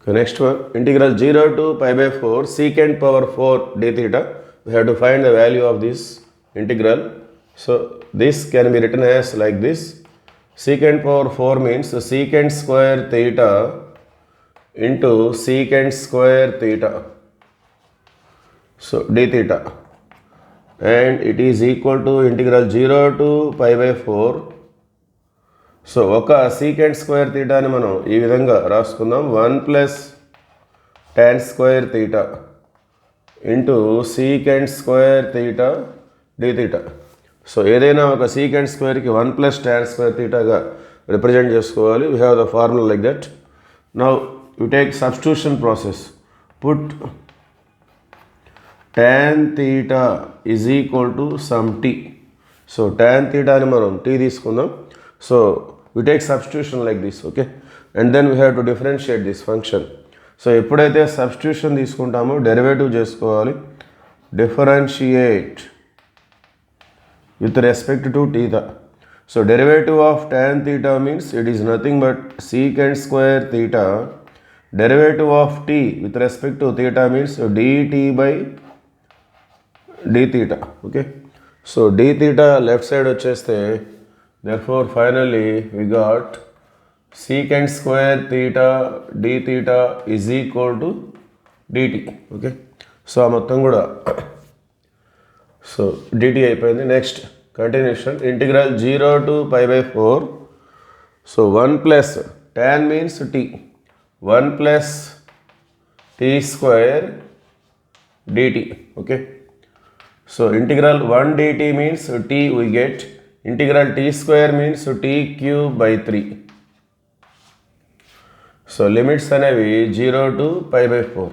Next one, integral 0 to pi by 4 secant power 4 d theta. We have to find the value of this integral. So this can be written as like this. Secant power 4 means secant square theta into secant square theta. So d theta. And it is equal to integral 0 to pi by 4. So ఒక secant square తీటాని మనం ఈ విధంగా రాసుకుందాం 1 plus tan square theta into secant square theta d theta. So ఏదైనా ఒక secant స్క్వేర్కి 1 plus tan square తీటాగా రిప్రజెంట్ చేసుకోవాలి. We have the formula like that. Now you take substitution process. Put tan theta is equal to some t. So tan తీటాని మనం t తీసుకుందాం. So we take substitution like this, okay, and then we have to differentiate this function. So ఎప్పుడైతే substitution తీసుకుంటామో derivative చేసుకోవాలి. Differentiate with respect to theta. So derivative of tan theta means it is nothing but secant square theta. Derivative of t with respect to theta means dt by d theta, okay. So d theta left side వచ్చేస్తే therefore finally we got secant square theta d theta is equal to dt, okay. So మొత్తం కూడా so dt అయిపోయింది. Next continuation integral 0 to pi by 4. So 1 plus tan means t, 1 plus t square dt, okay. So integral 1 dt means t we get. Integral t square means t cube by 3. So limits అనేవి 0 to pi by 4.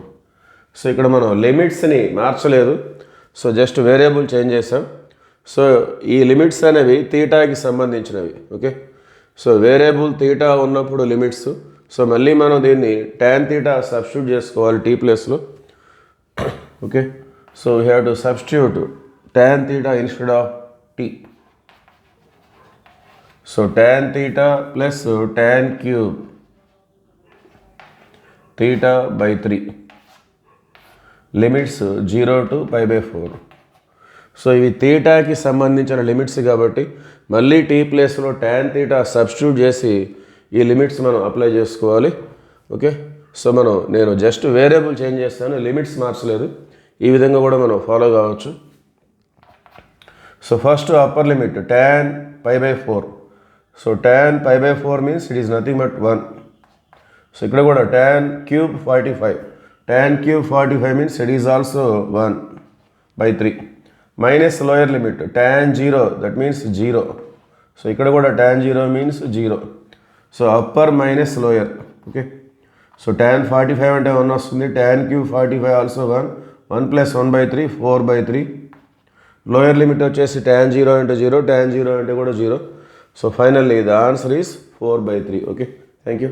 So ఇక్కడ మనం లిమిట్స్ని మార్చలేదు. So just variable change చేసాం. So ఈ limits అనేవి తీటాకి సంబంధించినవి, ఓకే. సో వేరియబుల్ తీటా ఉన్నప్పుడు లిమిట్స్. సో మళ్ళీ మనం దీన్ని tan తీటా సబ్స్టిట్యూట్ చేసుకోవాలి టీ ప్లేస్లో, okay. So we have to substitute tan theta instead of T. So tan theta plus tan cube theta by 3. Limits 0 to pi by 4. So ఇవి తీటాకి సంబంధించిన limits కాబట్టి మళ్ళీ tea ప్లేస్లో tan తీటా సబ్స్టిట్యూట్ చేసి ఈ limits మనం apply చేసుకోవాలి, okay. So నేను జస్ట్ వేరియబుల్ చేంజ్ చేస్తాను, లిమిట్స్ మార్చలేదు. ఈ విధంగా కూడా మనం ఫాలో కావచ్చు. So first upper limit tan pi by 4. So tan pi by 4 means it is nothing but 1. So ఇక్కడ కూడా tan cube 45. Tan cube 45 means it is also 1 by 3. Minus lower limit tan 0, that means 0. So ఇక్కడ కూడా tan 0 means 0. So upper minus lower, okay. So tan 45 అంటే 1 వస్తుంది. tan cube 45 also 1. 1 plus 1 by 3, 4 by 3. Lower limit వచ్చేసి tan 0 అంటే 0, tan 0 అంటే కూడా 0. So finally the answer is 4 by 3, okay. Thank you.